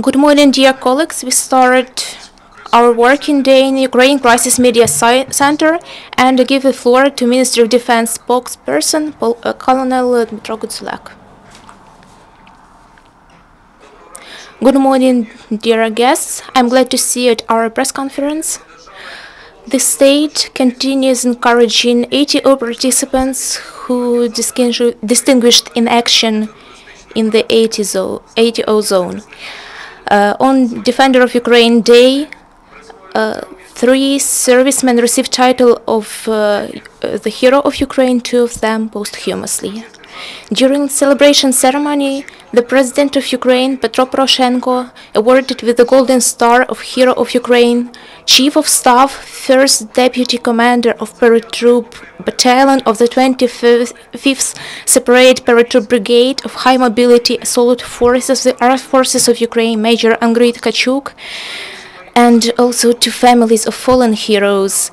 Good morning, dear colleagues. We start our working day in Ukraine Crisis Media Center and I give the floor to Ministry of Defense spokesperson, Colonel Dmytro Gutsulyak. Good morning, dear guests. I'm glad to see you at our press conference. The state continues encouraging ATO participants who distinguished in action in the ATO zone. On Defender of Ukraine Day, 3 servicemen received title of the Hero of Ukraine, 2 of them posthumously. During the celebration ceremony, the President of Ukraine, Petro Poroshenko, awarded with the Golden Star of Hero of Ukraine, Chief of Staff, First Deputy Commander of Paratroop Battalion of the 25th Separate Paratroop Brigade of High Mobility Assault Forces of the Armed Forces of Ukraine, Major Andrei Tkachuk, and also to families of fallen heroes,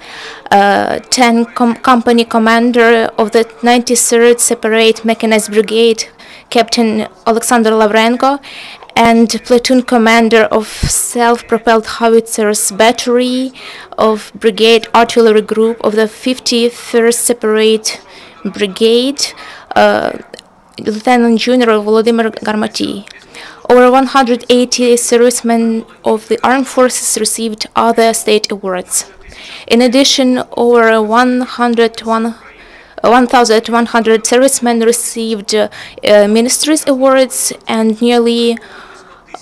10 Company Commander of the 93rd Separate Mechanized Brigade, Captain Alexander Lavrenko, and Platoon Commander of Self-Propelled Howitzers Battery of Brigade Artillery Group of the 51st Separate Brigade, Lieutenant General Volodymyr Garmaty. Over 180 servicemen of the armed forces received other state awards. In addition, over 1,100 servicemen received ministries awards, and nearly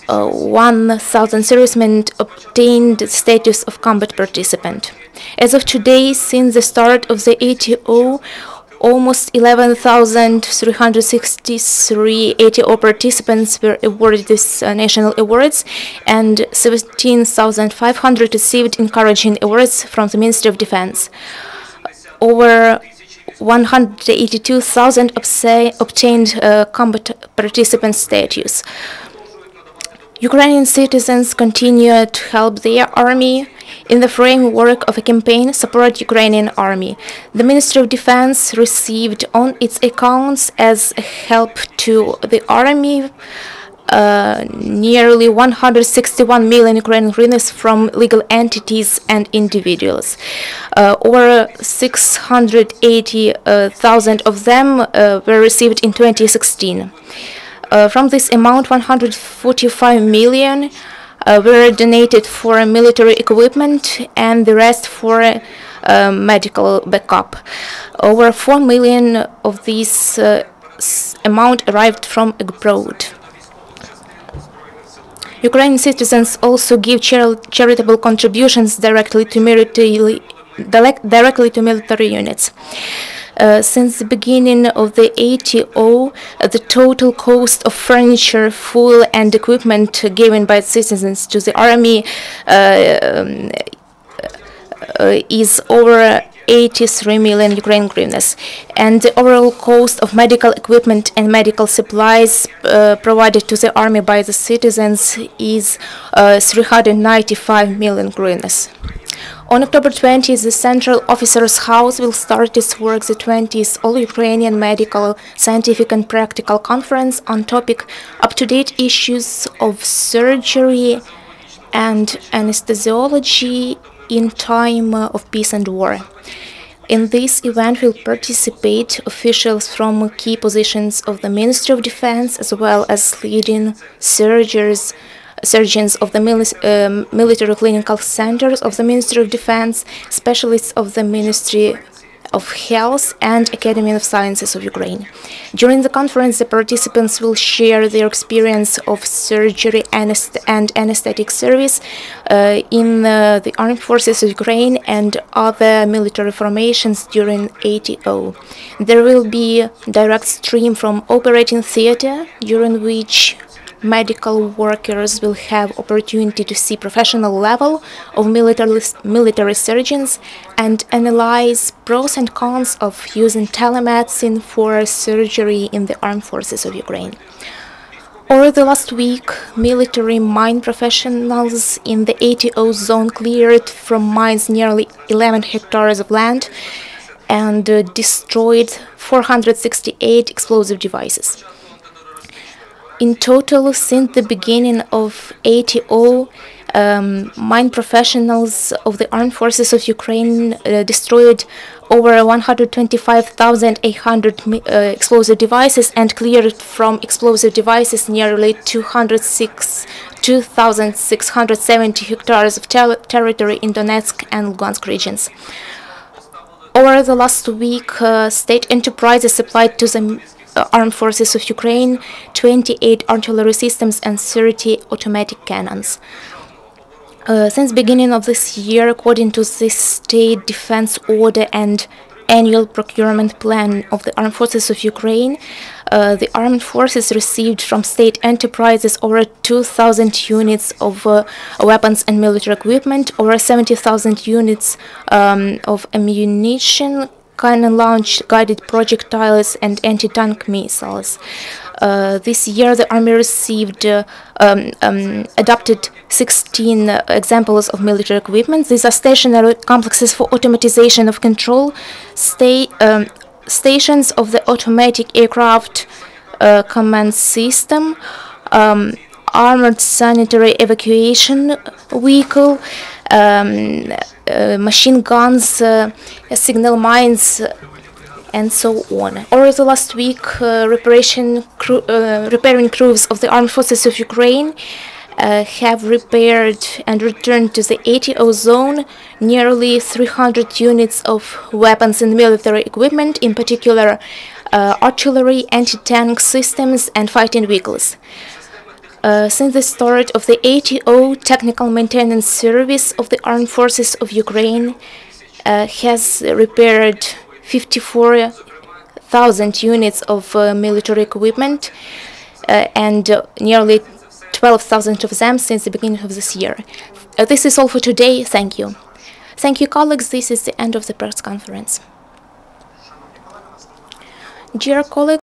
1,000 servicemen obtained the status of combat participant. As of today, since the start of the ATO, almost 11,363 ATO participants were awarded these national awards, and 17,500 received encouraging awards from the Ministry of Defense. Over 182,000 obtained combat participant status. Ukrainian citizens continue to help their army in the framework of a campaign Support Ukrainian Army. The Ministry of Defense received on its accounts as a help to the army nearly 161 million Ukrainian hryvnias from legal entities and individuals. Over 680,000 of them were received in 2016. From this amount, 145 million were donated for military equipment and the rest for medical backup. Over 4 million of this amount arrived from abroad. Ukrainian citizens also give charitable contributions directly to military units. Since the beginning of the ATO, the total cost of furniture, fuel, and equipment given by citizens to the army is over 83 million Ukrainian hryvnias, and the overall cost of medical equipment and medical supplies provided to the army by the citizens is 395 million hryvnias. On October 20th, the Central Officers' House will start its work, the 20th All-Ukrainian Medical, Scientific and Practical Conference on topic up-to-date issues of surgery and anesthesiology in time of peace and war. In this event will participate officials from key positions of the Ministry of Defense, as well as leading surgeons of the military clinical centers of the Ministry of Defense, specialists of the Ministry of Health and Academy of Sciences of Ukraine. During the conference, the participants will share their experience of surgery and anesthetic service in the Armed Forces of Ukraine and other military formations during ATO. There will be a direct stream from operating theater, during which medical workers will have opportunity to see professional level of military surgeons and analyze pros and cons of using telemedicine for surgery in the Armed Forces of Ukraine. Over the last week, military mine professionals in the ATO zone cleared from mines nearly 11 hectares of land and destroyed 468 explosive devices. In total, since the beginning of ATO, mine professionals of the Armed Forces of Ukraine destroyed over 125,800 explosive devices and cleared from explosive devices nearly 2,670 hectares of territory in Donetsk and Lugansk regions. Over the last week, state enterprises supplied to the Armed Forces of Ukraine 28 artillery systems and 30 automatic cannons. Since beginning of this year, according to the State Defense Order and Annual Procurement Plan of the Armed Forces of Ukraine, the Armed Forces received from state enterprises over 2,000 units of weapons and military equipment, over 70,000 units of ammunition, cannon-launched guided projectiles, and anti-tank missiles. This year, the Army received adopted 16 examples of military equipment. These are stationary complexes for automatization of control, stations of the automatic aircraft command system, armored sanitary evacuation vehicle, machine guns, signal mines, and so on. Over the last week, repairing crews of the Armed Forces of Ukraine have repaired and returned to the ATO zone nearly 300 units of weapons and military equipment, in particular artillery, anti-tank systems, and fighting vehicles. Since the start of the ATO, Technical Maintenance Service of the Armed Forces of Ukraine has repaired 54,000 units of military equipment and nearly 12,000 of them since the beginning of this year. This is all for today. Thank you. Thank you, colleagues. This is the end of the press conference. Dear colleagues,